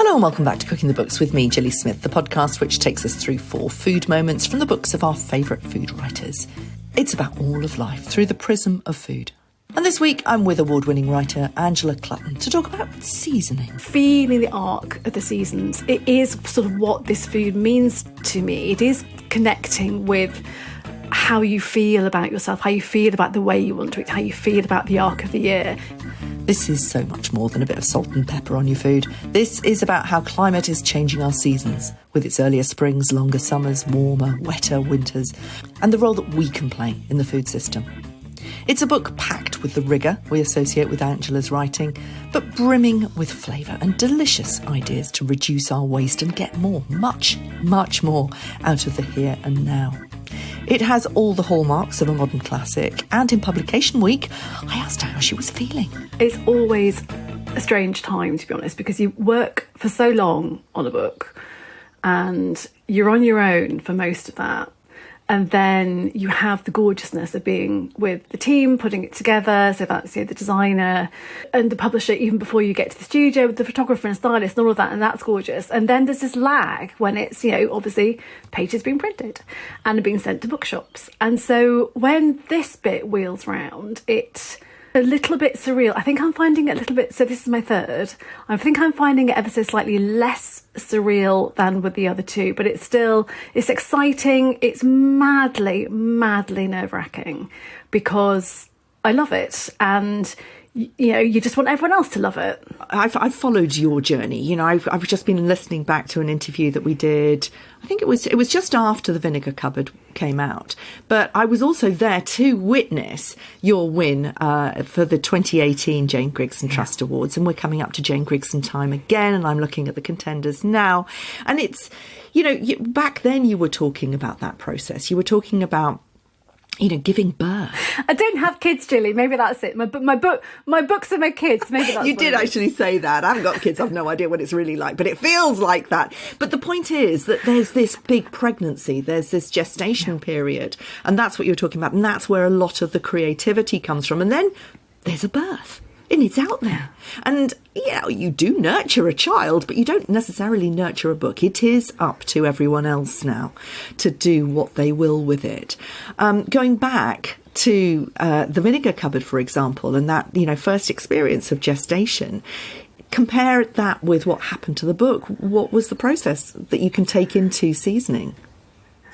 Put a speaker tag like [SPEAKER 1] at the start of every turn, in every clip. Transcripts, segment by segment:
[SPEAKER 1] Hello and welcome back to Cooking the Books with me, Gilly Smith, the podcast which takes us through 4 food moments from the books of our favourite food writers. It's about all of life through the prism of food. And this week I'm with award-winning writer Angela Clutton to talk about seasoning.
[SPEAKER 2] Feeling the arc of the seasons. It is sort of what this food means to me. It is connecting with how you feel about yourself, how you feel about the way you want to eat, how you feel about the arc of the year.
[SPEAKER 1] This is so much more than a bit of salt and pepper on your food. This is about how climate is changing our seasons, with its earlier springs, longer summers, warmer, wetter winters, and the role that we can play in the food system. It's a book packed with the rigour we associate with Angela's writing, but brimming with flavour and delicious ideas to reduce our waste and get more, much, much more out of the here and now. It has all the hallmarks of a modern classic, and in publication week, I asked her how she was feeling.
[SPEAKER 2] It's always a strange time, to be honest, because you work for so long on a book and you're on your own for most of that. And then you have the gorgeousness of being with the team, putting it together. So that's the designer and the publisher, even before you get to the studio with the photographer and stylist and all of that. And that's gorgeous. And then there's this lag when it's, obviously pages being printed and being sent to bookshops. And so when this bit wheels round, it's a little bit surreal. I think I'm finding it a little bit, so this is my third. I think I'm finding it ever so slightly less surreal than with the other two, but it's exciting. It's madly nerve-wracking because I love it. And you just want everyone else to love it.
[SPEAKER 1] I've followed your journey. I've just been listening back to an interview that we did. I think it was just after the Vinegar Cupboard came out. But I was also there to witness your win for the 2018 Jane Grigson Trust Awards. And we're coming up to Jane Grigson time again. And I'm looking at the contenders now. And it's, back then you were talking about that process. You were talking about giving birth.
[SPEAKER 2] I don't have kids, Gilly. Maybe that's it. My books are my kids. Maybe that's
[SPEAKER 1] You did actually say that. I haven't got kids. I've no idea what it's really like, but it feels like that. But the point is that there's this big pregnancy. There's this gestation period. And that's what you're talking about. And that's where a lot of the creativity comes from. And then there's a birth. And it's out there. And, you do nurture a child, but you don't necessarily nurture a book. It is up to everyone else now to do what they will with it. Going back to the Vinegar Cupboard, for example, and that, first experience of gestation, compare that with what happened to the book. What was the process that you can take into seasoning?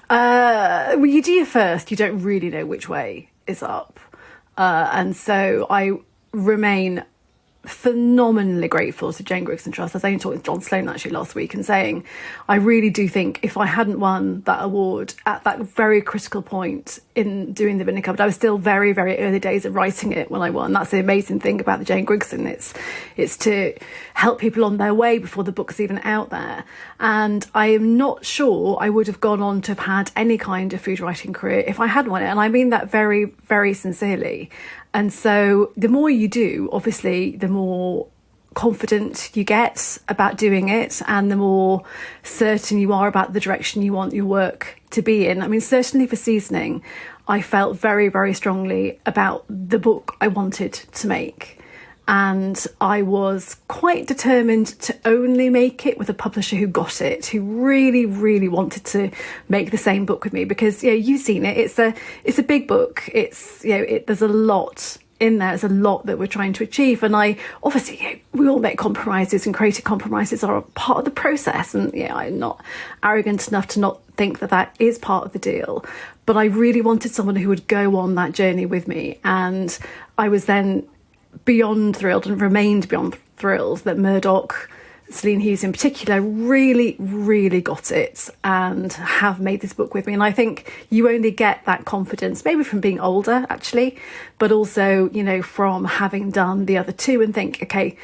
[SPEAKER 2] Well, you do your first. You don't really know which way is up. And so I remain phenomenally grateful to Jane Grigson Trust. I was only talking to John Sloan actually last week and saying I really do think if I hadn't won that award at that very critical point in doing the Vinegar Cupboard, I was still very, very early days of writing it when I won. That's the amazing thing about the Jane Grigson. It's to help people on their way before the book's even out there. And I am not sure I would have gone on to have had any kind of food writing career if I had won it. And I mean that very, very sincerely. And so the more you do, obviously, the more confident you get about doing it and the more certain you are about the direction you want your work to be in. I mean, certainly for seasoning, I felt very, very strongly about the book I wanted to make. And I was quite determined to only make it with a publisher who got it, who really, really wanted to make the same book with me. Because, you've seen it. It's a big book. There's a lot in there. There's a lot that we're trying to achieve. And obviously, we all make compromises, and creative compromises are a part of the process. And I'm not arrogant enough to not think that is part of the deal. But I really wanted someone who would go on that journey with me. And I was then beyond thrilled and remained beyond thrilled that Murdoch, Celine Hughes in particular, really, really got it and have made this book with me. And I think you only get that confidence, maybe from being older, actually, but also, from having done the other two and think, okay,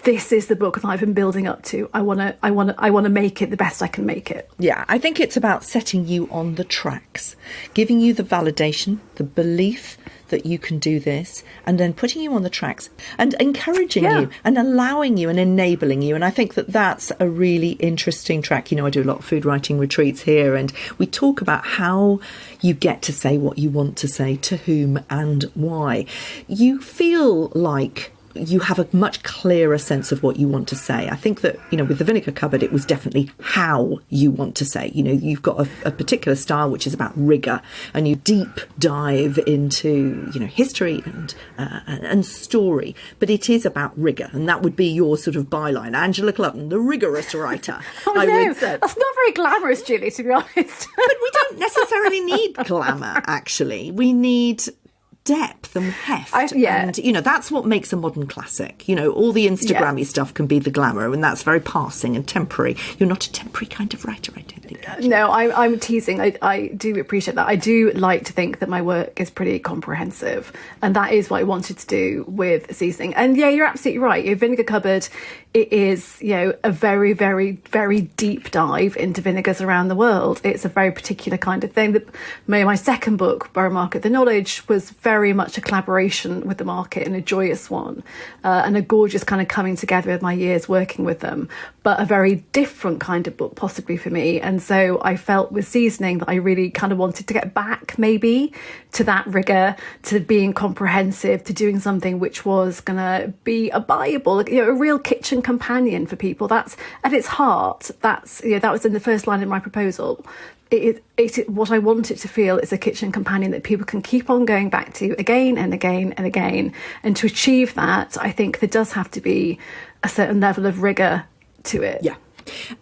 [SPEAKER 2] this is the book that I've been building up to. I want to make it the best I can make it.
[SPEAKER 1] Yeah, I think it's about setting you on the tracks, giving you the validation, the belief that you can do this, and then putting you on the tracks and encouraging you and allowing you and enabling you. And I think that that's a really interesting track. I do a lot of food writing retreats here, and we talk about how you get to say what you want to say, to whom and why. You feel like you have a much clearer sense of what you want to say. I think that, with the Vinegar Cupboard, it was definitely how you want to say. You've got a particular style which is about rigour, and you deep dive into, history and story. But it is about rigour, and that would be your sort of byline. Angela Clutton, the rigorous writer.
[SPEAKER 2] I would say. That's not very glamorous, Gilly, to be honest.
[SPEAKER 1] But we don't necessarily need glamour, actually. We need depth and heft. And, that's what makes a modern classic. All the Instagrammy stuff can be the glamour, and that's very passing and temporary. You're not a temporary kind of writer, I don't think. Actually.
[SPEAKER 2] No, I'm teasing. I do appreciate that. I do like to think that my work is pretty comprehensive, and that is what I wanted to do with seasoning. And yeah, you're absolutely right. Your Vinegar Cupboard, it is, a very, very, very deep dive into vinegars around the world. It's a very particular kind of thing. My second book, Borough Market, The Knowledge, was very much a collaboration with the market, and a joyous one, and a gorgeous kind of coming together of my years working with them, but a very different kind of book possibly for me. And so I felt with seasoning that I really kind of wanted to get back maybe to that rigour, to being comprehensive, to doing something which was going to be a Bible, a real kitchen companion for people. That's at its heart. That was in the first line of my proposal. What I want it to feel is a kitchen companion that people can keep on going back to again and again and again. And to achieve that, I think there does have to be a certain level of rigour to it.
[SPEAKER 1] Yeah.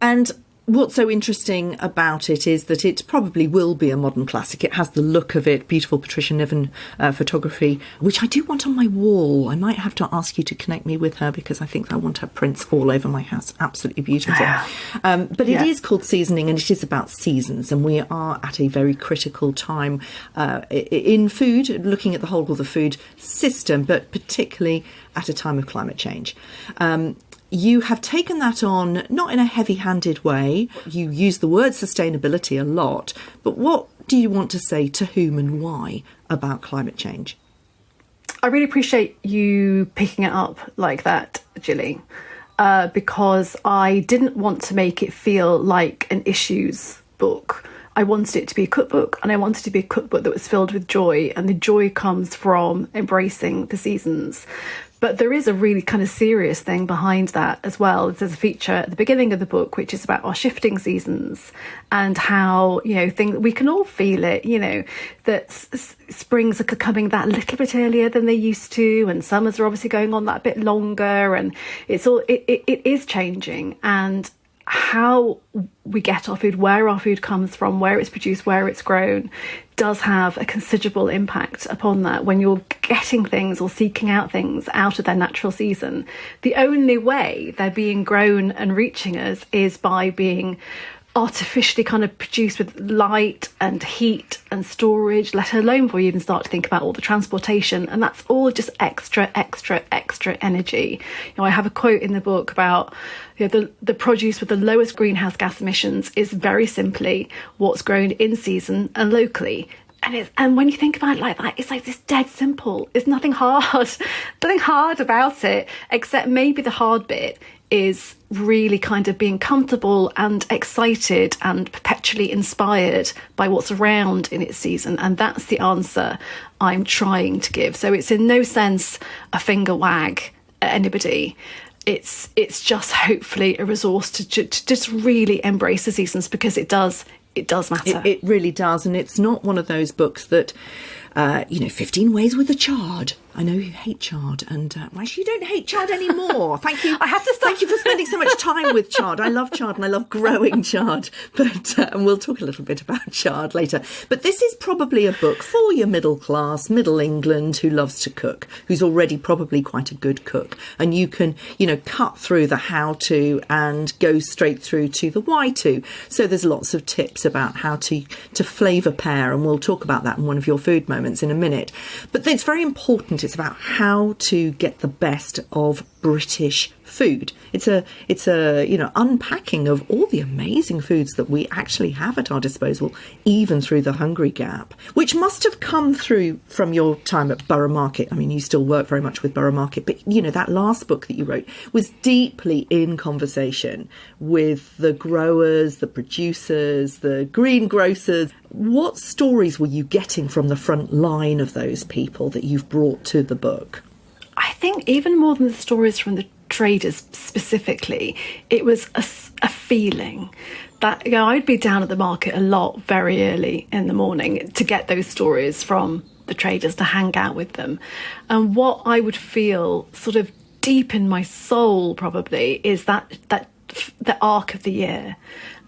[SPEAKER 1] And what's so interesting about it is that it probably will be a modern classic. It has the look of it, beautiful Patricia Niven photography, which I do want on my wall. I might have to ask you to connect me with her, because I think I want her prints all over my house. Absolutely beautiful. But it is called Seasoning, and it is about seasons. And we are at a very critical time in food, looking at the whole of the food system, but particularly at a time of climate change. You have taken that on, not in a heavy-handed way. You use the word sustainability a lot, but what do you want to say to whom and why about climate change?
[SPEAKER 2] I really appreciate you picking it up like that, Gilly, because I didn't want to make it feel like an issues book. I wanted it to be a cookbook, and I wanted it to be a cookbook that was filled with joy, and the joy comes from embracing the seasons. But there is a really kind of serious thing behind that as well. There's a feature at the beginning of the book which is about our shifting seasons, and how, we can all feel it, that springs are coming that little bit earlier than they used to, and summers are obviously going on that bit longer, and it is changing. And how we get our food, where our food comes from, where it's produced, where it's grown, does have a considerable impact upon that. When you're getting things or seeking out things out of their natural season, the only way they're being grown and reaching us is by being artificially kind of produced with light and heat and storage, let alone before you even start to think about all the transportation. And that's all just extra energy. I have a quote in the book about the produce with the lowest greenhouse gas emissions is very simply what's grown in season and locally. And when you think about it like that, it's like this dead simple. It's nothing hard about it, except maybe the hard bit is really kind of being comfortable and excited and perpetually inspired by what's around in its season. And that's the answer I'm trying to give. So it's in no sense a finger wag at anybody. It's just hopefully a resource to just really embrace the seasons, because it does matter.
[SPEAKER 1] It really does. And it's not one of those books that, 15 ways with a chard. I know you hate chard, and actually you don't hate chard anymore. Thank you.
[SPEAKER 2] I have to stop.
[SPEAKER 1] Thank you for spending so much time with chard. I love chard, and I love growing chard. But and we'll talk a little bit about chard later. But this is probably a book for your middle class, middle England, who loves to cook, who's already probably quite a good cook, and you can, cut through the how-to and go straight through to the why-to. So there's lots of tips about how to flavour pair, and we'll talk about that in one of your food moments in a minute. But it's very important. It's about how to get the best of British food. It's a unpacking of all the amazing foods that we actually have at our disposal, even through the hungry gap, which must have come through from your time at Borough Market. I mean, you still work very much with Borough Market, but that last book that you wrote was deeply in conversation with the growers, the producers, the greengrocers. What stories were you getting from the front line of those people that you've brought to the book?
[SPEAKER 2] I think even more than the stories from the traders specifically, it was a feeling that, I'd be down at the market a lot very early in the morning to get those stories from the traders, to hang out with them. And what I would feel sort of deep in my soul probably is that the arc of the year,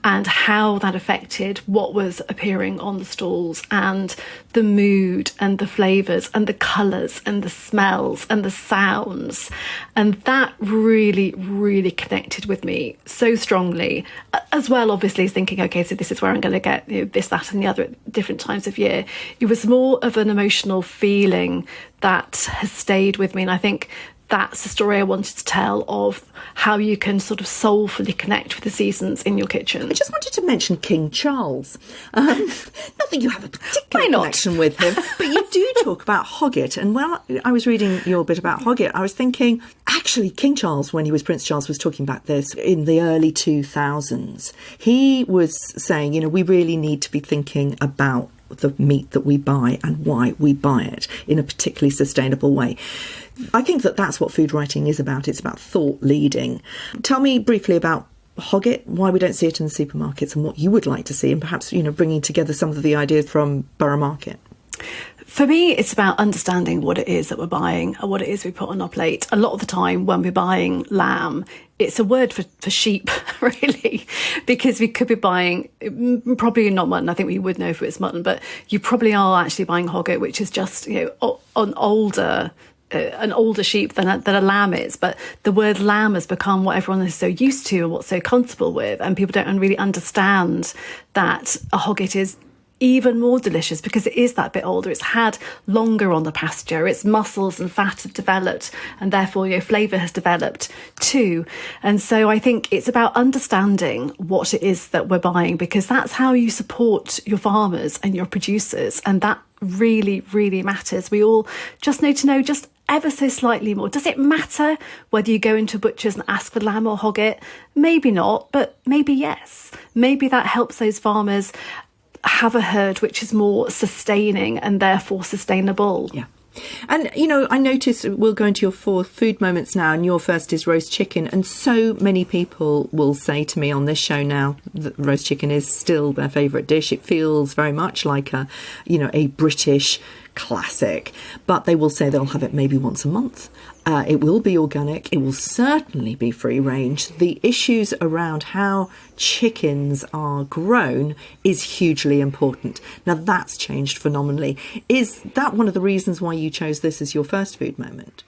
[SPEAKER 2] and how that affected what was appearing on the stalls, and the mood and the flavours and the colours and the smells and the sounds. And that really, really connected with me so strongly, as well, obviously, as thinking, OK, so this is where I'm going to get this, that and the other at different times of year. It was more of an emotional feeling that has stayed with me. And I think that's the story I wanted to tell, of how you can sort of soulfully connect with the seasons in your kitchen.
[SPEAKER 1] I just wanted to mention King Charles. Not that you have a particular connection with him, but you do talk about Hoggett. And when I was reading your bit about Hoggett, I was thinking, actually, King Charles, when he was Prince Charles, was talking about this in the early 2000s. He was saying, we really need to be thinking about the meat that we buy and why we buy it in a particularly sustainable way. I think that's what food writing is about. It's about thought leading. Tell me briefly about Hoggett, why we don't see it in the supermarkets, and what you would like to see, and perhaps, bringing together some of the ideas from Borough Market.
[SPEAKER 2] For me, it's about understanding what it is that we're buying and what it is we put on our plate. A lot of the time when we're buying lamb, it's a word for sheep, really, because we could be buying, probably not mutton. I think we would know if it was mutton, but you probably are actually buying Hoggett, which is just, an older sheep than a lamb is. But the word lamb has become what everyone is so used to and what's so comfortable with. And people don't really understand that a Hoggett is even more delicious because it is that bit older. It's had longer on the pasture. Its muscles and fat have developed, and therefore flavour has developed too. And so I think it's about understanding what it is that we're buying, because that's how you support your farmers and your producers, and that really, really matters. We all just need to know just ever so slightly more. Does it matter whether you go into a butcher's and ask for lamb or Hoggett? Maybe not, but maybe yes. Maybe that helps those farmers have a herd which is more sustaining and therefore sustainable.
[SPEAKER 1] Yeah. And, I notice we'll go into your 4 food moments now, and your first is roast chicken. And so many people will say to me on this show now that roast chicken is still their favourite dish. It feels very much like a British classic, but they will say they'll have it maybe once a month. It will be organic. It will certainly be free range. The issues around how chickens are grown is hugely important. Now, that's changed phenomenally. Is that one of the reasons why you chose this as your first food moment?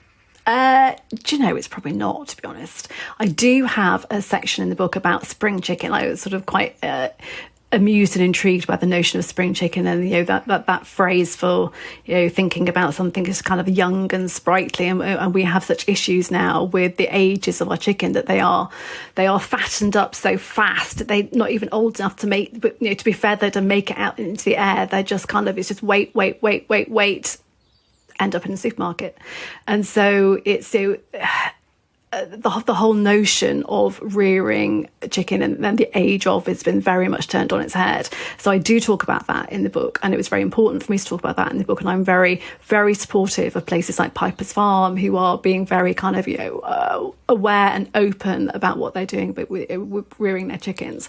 [SPEAKER 2] Do you know, it's probably not, to be honest. I do have a section in the book about spring chicken. I was sort of quite amused and intrigued by the notion of spring chicken, and that phrase for thinking about something as kind of young and sprightly, and we have such issues now with the ages of our chicken that they are fattened up so fast. They're not even old enough to to be feathered and make it out into the air. They're just it's just wait, end up in the supermarket. And so it's the whole notion of rearing a chicken and then the age of it's been very much turned on its head. So I do talk about that in the book, and it was very important for me to talk about that in the book. And I'm very, very supportive of places like Piper's Farm, who are being very kind of aware and open about what they're doing, but with rearing their chickens.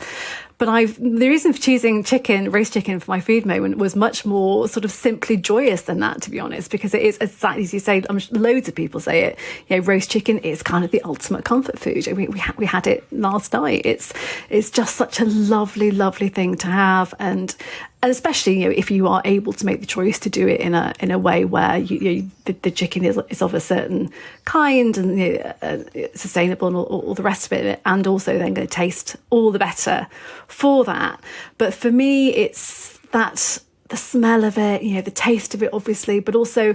[SPEAKER 2] But the reason for choosing roast chicken for my food moment was much more sort of simply joyous than that, to be honest, because it is exactly as you say. Loads of people say it. Roast chicken is kind of the ultimate comfort food. We had it last night. It's just such a lovely, lovely thing to have, and especially if you are able to make the choice to do it in a way where the chicken is of a certain kind and sustainable and all the rest of it, and also then going to taste all the better for that. But for me, it's that the smell of it, the taste of it, obviously, but also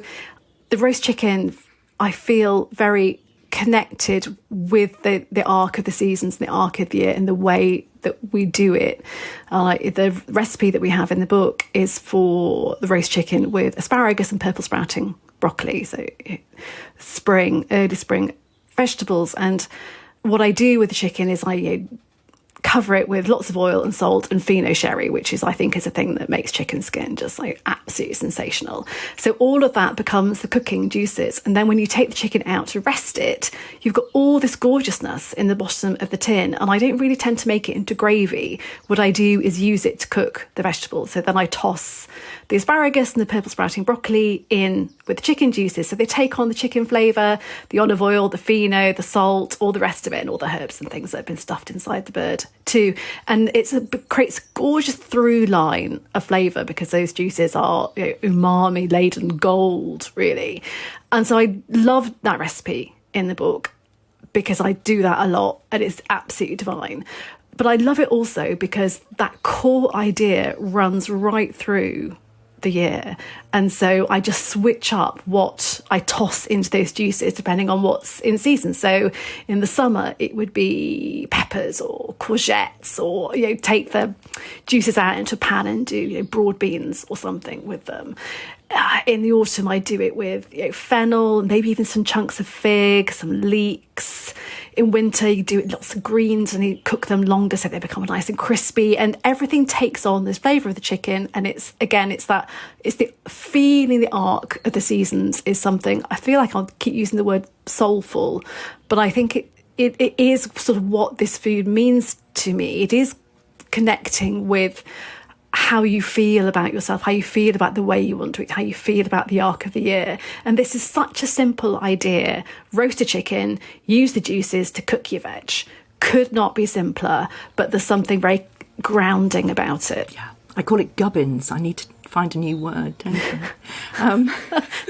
[SPEAKER 2] the roast chicken. I feel very connected with the arc of the seasons and the arc of the year and the way that we do it. The recipe that we have in the book is for the roast chicken with asparagus and purple sprouting broccoli. So early spring vegetables. And what I do with the chicken is I cover it with lots of oil and salt and pheno sherry, which I think is a thing that makes chicken skin just like absolutely sensational. So all of that becomes the cooking juices. And then when you take the chicken out to rest it, you've got all this gorgeousness in the bottom of the tin. And I don't really tend to make it into gravy. What I do is use it to cook the vegetables. So then I toss the asparagus and the purple sprouting broccoli in with the chicken juices. So they take on the chicken flavour, the olive oil, the pheno, the salt, all the rest of it, and all the herbs and things that have been stuffed inside the bird too. And it creates a gorgeous through line of flavour because those juices are umami laden gold, really. And so I love that recipe in the book because I do that a lot and it's absolutely divine. But I love it also because that core idea runs right through the year. And so I just switch up what I toss into those juices depending on what's in season. So in the summer, it would be peppers or courgettes, or, take the juices out into a pan and do broad beans or something with them. In the autumn, I do it with fennel, maybe even some chunks of fig, some leeks. In winter, you do it lots of greens and you cook them longer so they become nice and crispy, and everything takes on this flavour of the chicken. And it's the feeling, the arc of the seasons is something. I feel like I'll keep using the word soulful, but I think it is sort of what this food means to me. It is connecting with how you feel about yourself, how you feel about the way you want to eat, how you feel about the arc of the year. And this is such a simple idea. Roast a chicken, use the juices to cook your veg. Could not be simpler, but there's something very grounding about it.
[SPEAKER 1] Yeah, I call it gubbins. I need to find a new word, don't you?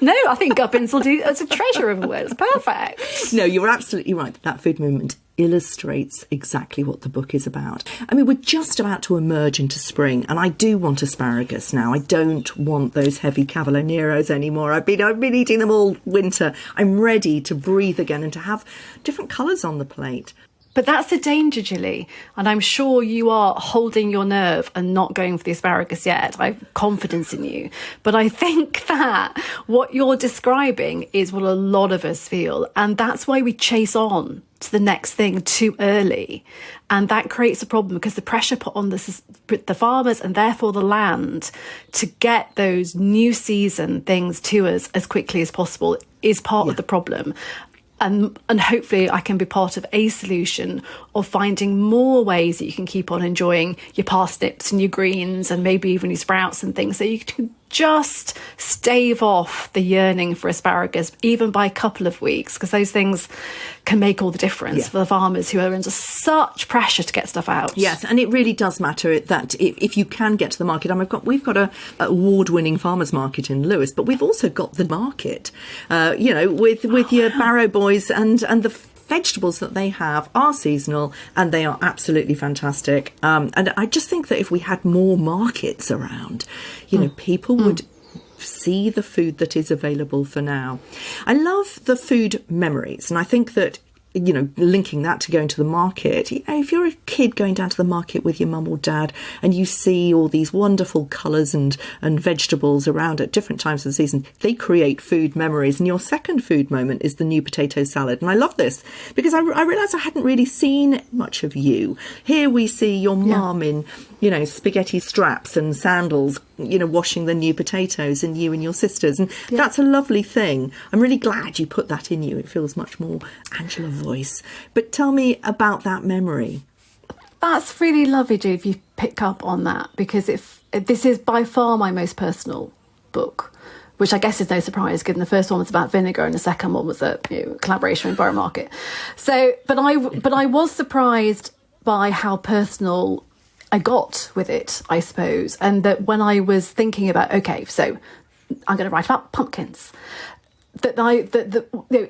[SPEAKER 2] No, I think gubbins will do. It's a treasure of a word. It's perfect.
[SPEAKER 1] No, you're absolutely right. That food movement illustrates exactly what the book is about. I mean, we're just about to emerge into spring, and I do want asparagus now. I don't want those heavy Cavolo Neros anymore. I've been eating them all winter. I'm ready to breathe again and to have different colours on the plate.
[SPEAKER 2] But that's the danger, Gilly. And I'm sure you are holding your nerve and not going for the asparagus yet. I have confidence in you. But I think that what you're describing is what a lot of us feel. And that's why we chase on to the next thing too early. And that creates a problem because the pressure put on the farmers and therefore the land to get those new season things to us as quickly as possible is part of the problem. And hopefully I can be part of a solution of finding more ways that you can keep on enjoying your parsnips and your greens and maybe even your sprouts and things, so you can just stave off the yearning for asparagus even by a couple of weeks, because those things can make all the difference for the farmers who are under such pressure to get stuff out.
[SPEAKER 1] Yes, and it really does matter that if you can get to the market. And we've got a award-winning farmers market in Lewes, but we've also got the market, with your Barrow boys and the vegetables that they have are seasonal and they are absolutely fantastic. And I just think that if we had more markets around, people would see the food that is available for now. I love the food memories, and I think that linking that to going to the market, if you're a kid going down to the market with your mum or dad and you see all these wonderful colours and vegetables around at different times of the season, they create food memories. And your second food moment is the new potato salad. And I love this because I realised I hadn't really seen much of you. Here we see your mum in, spaghetti straps and sandals, washing the new potatoes, and you and your sisters. And that's a lovely thing. I'm really glad you put that in you. It feels much more Angela voice. But tell me about that memory.
[SPEAKER 2] That's really lovely, Jude, if you pick up on that, because this is by far my most personal book, which I guess is no surprise, given the first one was about vinegar and the second one was a collaboration with Borough Market. So, but I was surprised by how personal I got with it, I suppose, and that when I was thinking about, okay, so I'm going to write about pumpkins,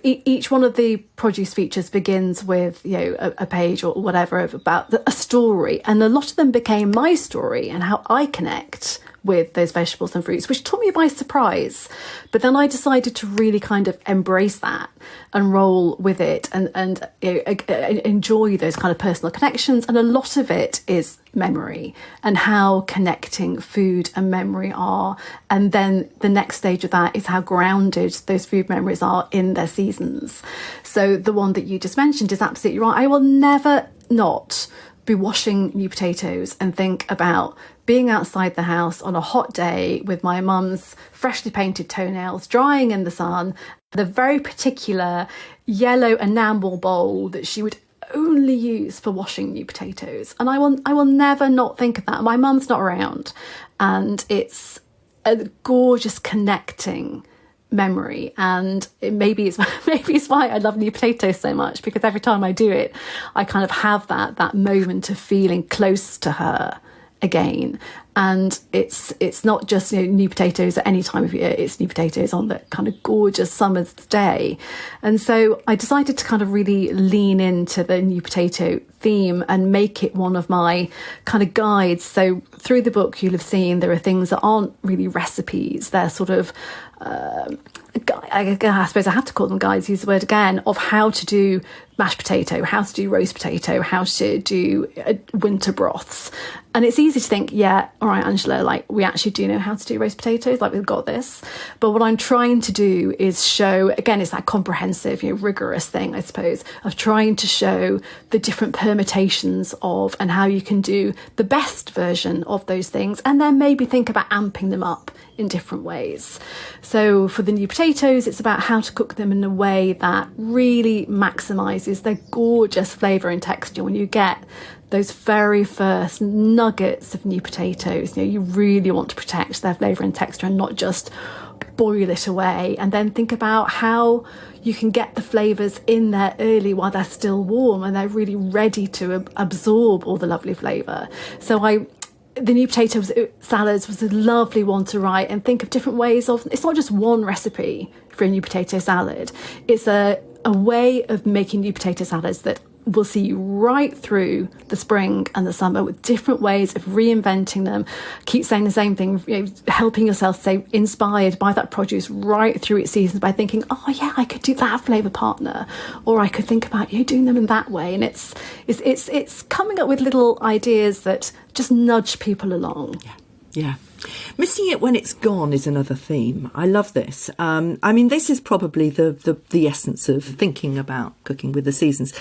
[SPEAKER 2] each one of the produce features begins with a page or whatever about a story, and a lot of them became my story and how I connect with those vegetables and fruits, which took me by surprise. But then I decided to really kind of embrace that and roll with it and enjoy those kind of personal connections. And a lot of it is memory and how connecting food and memory are. And then the next stage of that is how grounded those food memories are in their seasons. So the one that you just mentioned is absolutely right. I will never not be washing new potatoes and think about being outside the house on a hot day with my mum's freshly painted toenails drying in the sun, the very particular yellow enamel bowl that she would only use for washing new potatoes. And I will never not think of that. My mum's not around, and it's a gorgeous connecting memory. And maybe it's why I love new potatoes so much, because every time I do it, I kind of have that moment of feeling close to her again. And it's not just new potatoes at any time of year, it's new potatoes on that kind of gorgeous summer's day. And so I decided to kind of really lean into the new potato theme and make it one of my kind of guides. So through the book, you'll have seen there are things that aren't really recipes, they're sort of I suppose I have to call them guides, use the word again, of how to do mashed potato, how to do roast potato, how to do winter broths. And it's easy to think, yeah, all right, Angela, like we actually do know how to do roast potatoes, like we've got this. But what I'm trying to do is show, again, it's that comprehensive, rigorous thing, I suppose, of trying to show the different permutations of and how you can do the best version of those things, and then maybe think about amping them up in different ways. So for the new potatoes, it's about how to cook them in a way that really maximises their gorgeous flavour and texture. When you get those very first nuggets of new potatoes, you really want to protect their flavour and texture and not just boil it away. And then think about how you can get the flavours in there early while they're still warm and they're really ready to absorb all the lovely flavour. So the new potato salads was a lovely one to write and think of different ways of, it's not just one recipe for a new potato salad, it's a way of making new potato salads that will see you right through the spring and the summer with different ways of reinventing them. Keep saying the same thing, helping yourself stay inspired by that produce right through its seasons by thinking, oh yeah, I could do that flavour partner, or I could think about doing them in that way. And it's coming up with little ideas that just nudge people along.
[SPEAKER 1] Yeah. Missing it when it's gone is another theme. I love this. This is probably the essence of thinking about cooking with the seasons.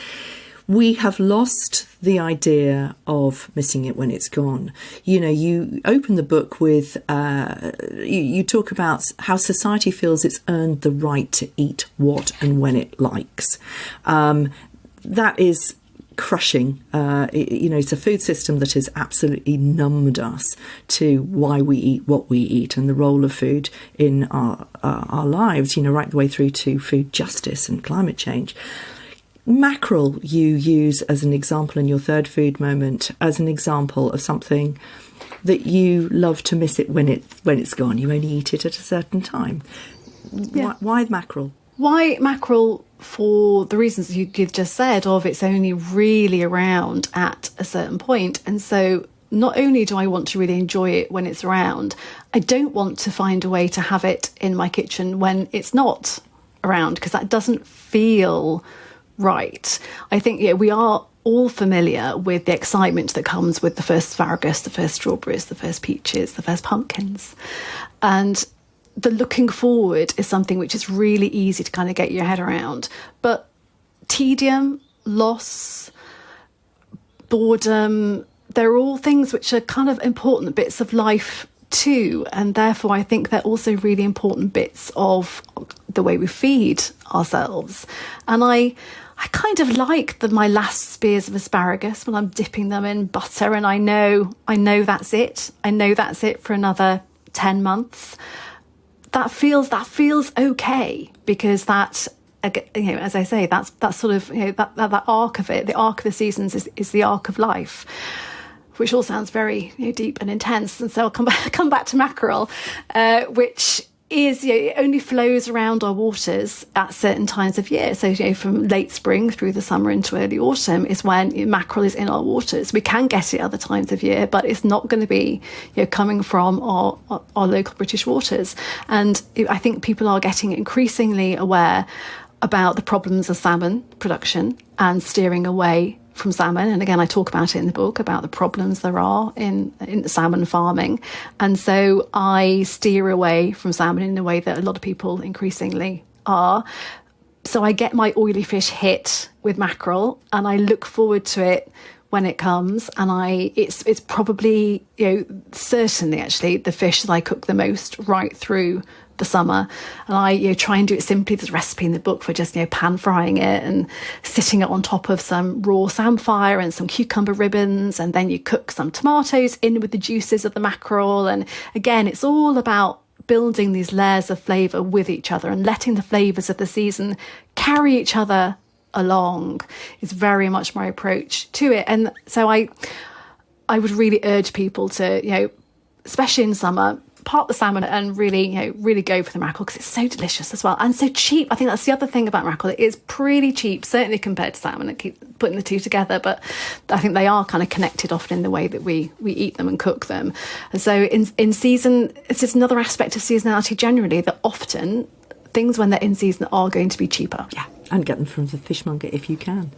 [SPEAKER 1] We have lost the idea of missing it when it's gone. You open the book with, you talk about how society feels it's earned the right to eat what and when it likes. That is crushing. It's a food system that has absolutely numbed us to why we eat what we eat and the role of food in our lives, right the way through to food justice and climate change. Mackerel you use as an example in your third food moment, as an example of something that you love to miss it when it's gone. You only eat it at a certain time. Yeah. Why mackerel?
[SPEAKER 2] Why mackerel? For the reasons you've just said, of it's only really around at a certain point. And so not only do I want to really enjoy it when it's around, I don't want to find a way to have it in my kitchen when it's not around, because that doesn't feel right. I think we are all familiar with the excitement that comes with the first asparagus, the first strawberries, the first peaches, the first pumpkins. And the looking forward is something which is really easy to kind of get your head around. But tedium, loss, boredom, they're all things which are kind of important bits of life too. And therefore, I think they're also really important bits of the way we feed ourselves. And I kind of like my last spears of asparagus when I'm dipping them in butter and I know that's it. I know that's it for another 10 months. That feels okay, because that, as I say, that's sort of, that arc of it, the arc of the seasons is the arc of life, which all sounds very deep and intense. And so I'll come back to mackerel, which is, it only flows around our waters at certain times of year. So, from late spring through the summer into early autumn is when mackerel is in our waters. We can get it other times of year, but it's not going to be, coming from our local British waters. And I think people are getting increasingly aware about the problems of salmon production and steering away from salmon. And again, I talk about it in the book about the problems there are in salmon farming. And so I steer away from salmon in a way that a lot of people increasingly are. So I get my oily fish hit with mackerel and I look forward to it when it comes, and it's probably, certainly actually the fish that I cook the most right through the summer. And I try and do it simply. There's a recipe in the book for just pan frying it and sitting it on top of some raw samphire and some cucumber ribbons, and then you cook some tomatoes in with the juices of the mackerel. And again, it's all about building these layers of flavour with each other and letting the flavours of the season carry each other along is very much my approach to it. And so I would really urge people to, especially in summer, park the salmon and really go for the mackerel, because it's so delicious as well and so cheap. I think that's the other thing about mackerel. It is pretty cheap, certainly compared to salmon. I keep putting the two together, but I think they are kind of connected often in the way that we eat them and cook them. And so in season, it's just another aspect of seasonality generally, that often things when they're in season are going to be cheaper.
[SPEAKER 1] Yeah, and get them from the fishmonger if you can.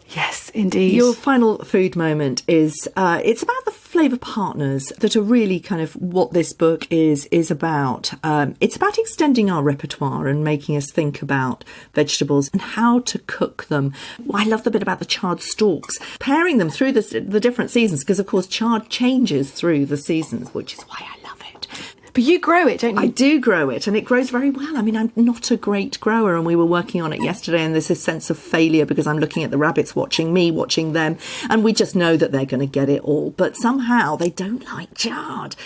[SPEAKER 2] Yes, indeed.
[SPEAKER 1] Your final food moment is, it's about the flavour partners that are really kind of what this book is about. It's about extending our repertoire and making us think about vegetables and how to cook them. I love the bit about the chard stalks, pairing them through the different seasons, because of course chard changes through the seasons, which is why I love it.
[SPEAKER 2] But you grow it, don't you?
[SPEAKER 1] I do grow it, and it grows very well. I mean, I'm not a great grower, and we were working on it yesterday, and there's this sense of failure because I'm looking at the rabbits watching me, watching them, and we just know that they're going to get it all. But somehow they don't like chard.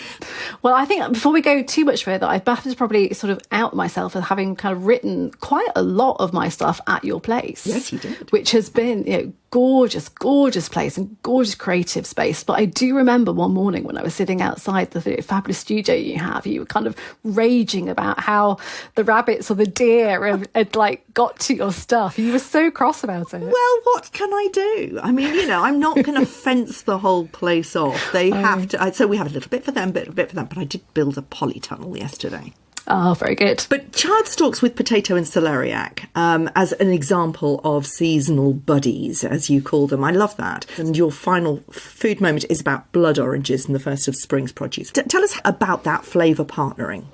[SPEAKER 2] Well, I think before we go too much further, I have to probably sort of out myself as having kind of written quite a lot of my stuff at your place.
[SPEAKER 1] Yes, you did. Which
[SPEAKER 2] has been, gorgeous place and gorgeous creative space. But I do remember one morning when I was sitting outside the fabulous studio you have, you were kind of raging about how the rabbits or the deer had got to your stuff. You were so cross about it.
[SPEAKER 1] Well, what can I do? I mean, I'm not going to fence the whole place off. They have to. So we have a little bit for them, bit for them. But I did build a polytunnel yesterday.
[SPEAKER 2] Oh, very good.
[SPEAKER 1] But chard stalks with potato and celeriac as an example of seasonal buddies, as you call them. I love that. And your final food moment is about blood oranges and the first of spring's produce. Tell us about that flavour partnering.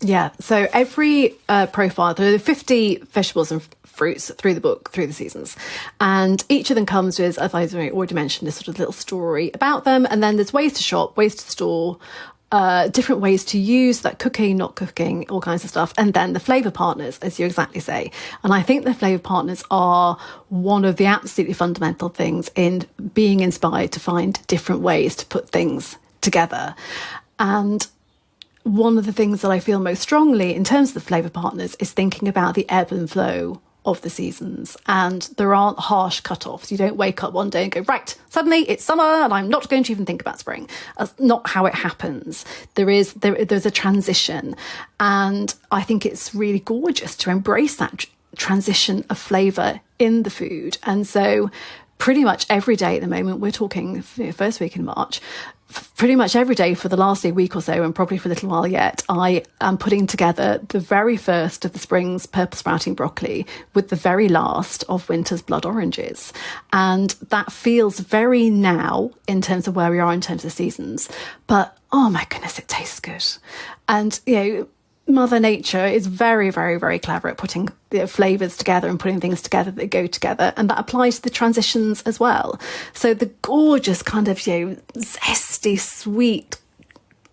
[SPEAKER 2] Yeah, so every profile, there are 50 vegetables and fruits through the book, through the seasons. And each of them comes with, as I already mentioned, this sort of little story about them. And then there's ways to shop, ways to store, different ways to use that cooking, not cooking, all kinds of stuff. And then the flavour partners, as you exactly say. And I think the flavour partners are one of the absolutely fundamental things in being inspired to find different ways to put things together. And one of the things that I feel most strongly in terms of the flavour partners is thinking about the ebb and flow of the seasons, and there aren't harsh cut-offs. You don't wake up one day and go, right, suddenly it's summer and I'm not going to even think about spring. That's not how it happens. There's a transition, and I think it's really gorgeous to embrace that transition of flavour in the food. And so pretty much every day at the moment, we're talking first week in March, pretty much every day for the last week or so, and probably for a little while yet, I am putting together the very first of the spring's purple sprouting broccoli with the very last of winter's blood oranges. And that feels very now in terms of where we are in terms of seasons. But, oh my goodness, it tastes good. And, Mother Nature is very, very, very clever at putting the flavours together and putting things together that go together. And that applies to the transitions as well. So the gorgeous kind of, zesty, sweet,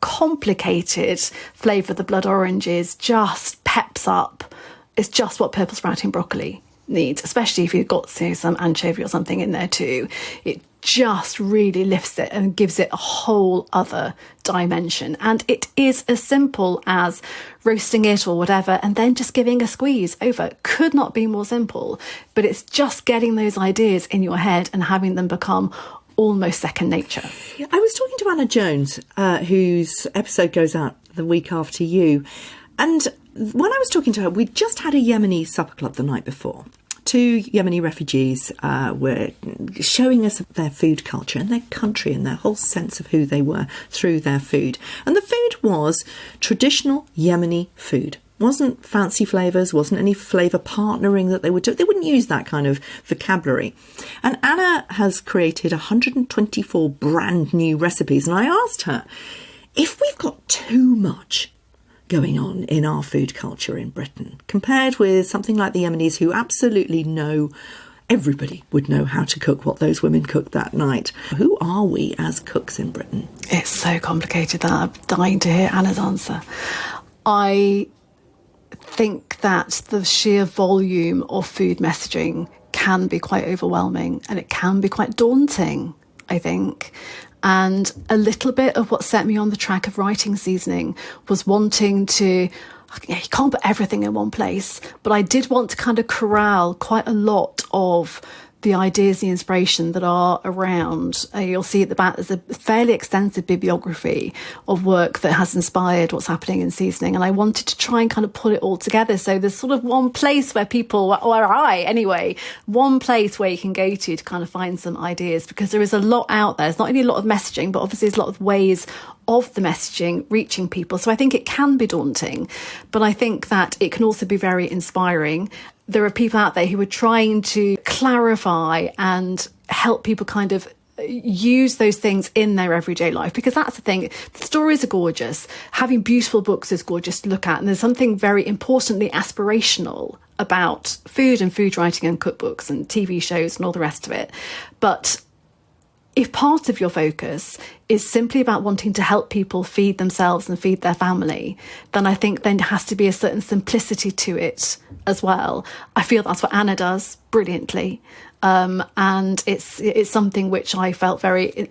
[SPEAKER 2] complicated flavour of the blood oranges just peps up. It's just what purple sprouting broccoli needs, especially if you've got some anchovy or something in there too. It just really lifts it and gives it a whole other dimension. And it is as simple as roasting it or whatever and then just giving a squeeze over. Could not be more simple, but it's just getting those ideas in your head and having them become almost second nature.
[SPEAKER 1] I was talking to Anna Jones, whose episode goes out the week after you, and when I was talking to her, we'd just had a Yemeni supper club the night before. 2 Yemeni refugees were showing us their food culture and their country and their whole sense of who they were through their food. And the food was traditional Yemeni food. Wasn't fancy flavours, wasn't any flavour partnering that they would do. They wouldn't use that kind of vocabulary. And Anna has created 124 brand new recipes. And I asked her, if we've got too much going on in our food culture in Britain, compared with something like the Yemenis, who absolutely know everybody would know how to cook what those women cooked that night. Who are we as cooks in Britain?
[SPEAKER 2] It's so complicated that I'm dying to hear Anna's answer. I think that the sheer volume of food messaging can be quite overwhelming, and it can be quite daunting, I think. And a little bit of what set me on the track of writing seasoning was wanting to, you can't put everything in one place, but I did want to kind of corral quite a lot of the ideas, the inspiration that are around. You'll see at the back there's a fairly extensive bibliography of work that has inspired what's happening in seasoning, and I wanted to try and kind of pull it all together. So there's sort of one place where people, or I anyway, one place where you can go to kind of find some ideas, because there is a lot out there. There's not only a lot of messaging, but obviously there's a lot of ways of the messaging reaching people. So I think it can be daunting, but I think that it can also be very inspiring. There are people out there who are trying to clarify and help people kind of use those things in their everyday life, because that's the thing. The stories are gorgeous. Having beautiful books is gorgeous to look at. And there's something very importantly aspirational about food and food writing and cookbooks and TV shows and all the rest of it. But if part of your focus is simply about wanting to help people feed themselves and feed their family, then I think there has to be a certain simplicity to it as well. I feel that's what Anna does brilliantly. And it's something which I felt very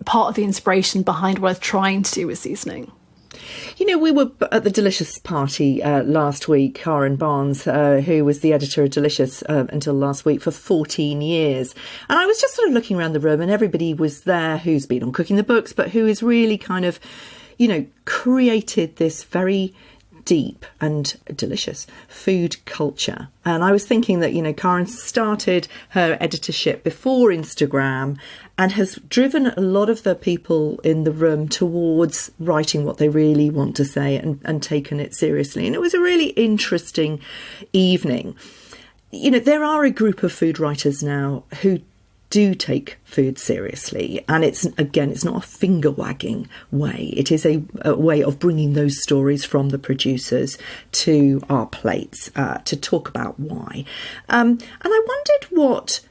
[SPEAKER 2] part of the inspiration behind what I was trying to do with seasoning.
[SPEAKER 1] You know, we were at the Delicious party last week. Karen Barnes, who was the editor of Delicious until last week for 14 years. And I was just sort of looking around the room, and everybody was there who's been on Cooking the Books, but who has really kind of, you know, created this very deep and delicious food culture. And I was thinking that, you know, Karen started her editorship before Instagram and has driven a lot of the people in the room towards writing what they really want to say and taken it seriously. And it was a really interesting evening. You know, there are a group of food writers now who do take food seriously, and it's not a finger wagging way. It is a way of bringing those stories from the producers to our plates to talk about why. And I wondered what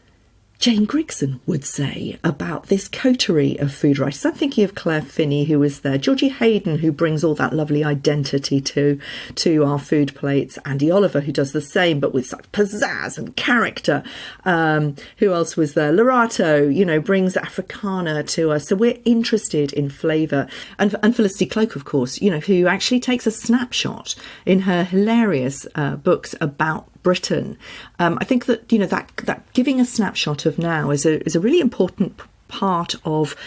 [SPEAKER 1] Jane Grigson would say about this coterie of food writers. I'm thinking of Claire Finney, who was there, Georgie Hayden, who brings all that lovely identity to our food plates, Andy Oliver, who does the same, but with such pizzazz and character. Who else was there? Lorato, you know, brings Africana to us. So we're interested in flavour. And Felicity Cloak, of course, you know, who actually takes a snapshot in her hilarious books about Britain. I think that, you know, that giving a snapshot of now is a really important part of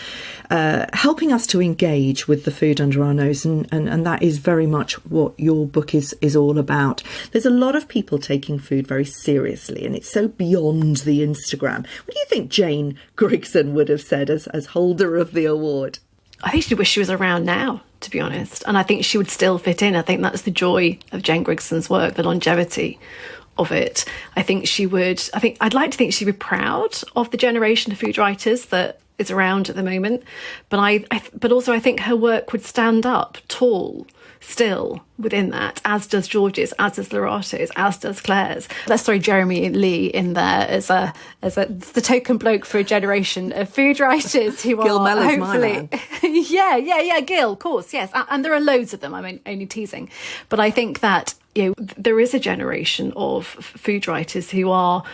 [SPEAKER 1] helping us to engage with the food under our nose, and that is very much what your book is all about. There's a lot of people taking food very seriously, and it's so beyond the Instagram. What do you think Jane Grigson would have said as holder of the award?
[SPEAKER 2] I think she wished she was around now, to be honest, and I think she would still fit in. I think that's the joy of Jane Grigson's work, the longevity of it. I'd like to think she'd be proud of the generation of food writers that is around at the moment, but also I think her work would stand up tall still within that, as does George's, as does Lorato's, as does Claire's. Let's throw Jeremy Lee in there as the token bloke for a generation of food writers who
[SPEAKER 1] Gil
[SPEAKER 2] are
[SPEAKER 1] Mellor's
[SPEAKER 2] hopefully yeah Gil, of course, yes, and there are loads of them. I'm only teasing, but I think that, you know, there is a generation of food writers who are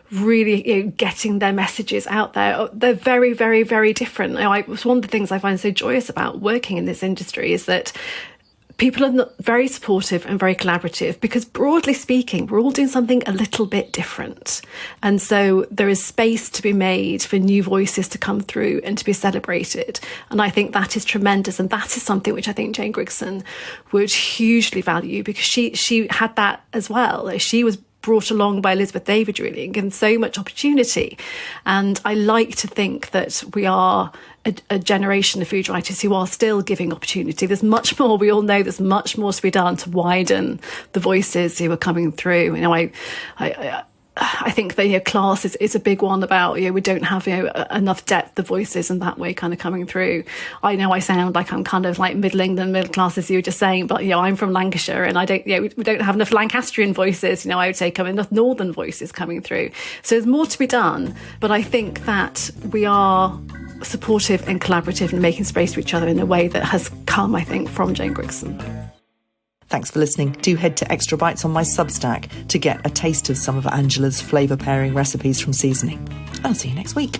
[SPEAKER 2] really, you know, getting their messages out there. They're very, very, very different. You know, one of the things I find so joyous about working in this industry is that people are very supportive and very collaborative, because broadly speaking, we're all doing something a little bit different. And so there is space to be made for new voices to come through and to be celebrated. And I think that is tremendous. And that is something which I think Jane Grigson would hugely value, because she had that as well. She was brought along by Elizabeth David, really, and given so much opportunity. And I like to think that we are a generation of food writers who are still giving opportunity. There's much more, we all know there's much more to be done to widen the voices who are coming through. You know, I think the class is a big one about, we don't have, enough depth of voices and that way kind of coming through. I know I sound like I'm kind of like middling than middle class, as you were just saying, but, I'm from Lancashire and I don't, we don't have enough Lancastrian voices, I would say enough northern voices coming through. So there's more to be done, but I think that we are supportive and collaborative and making space for each other in a way that has come, I think, from Jane Grigson.
[SPEAKER 1] Thanks for listening. Do head to Extra Bites on my Substack to get a taste of some of Angela's flavour pairing recipes from seasoning. I'll see you next week.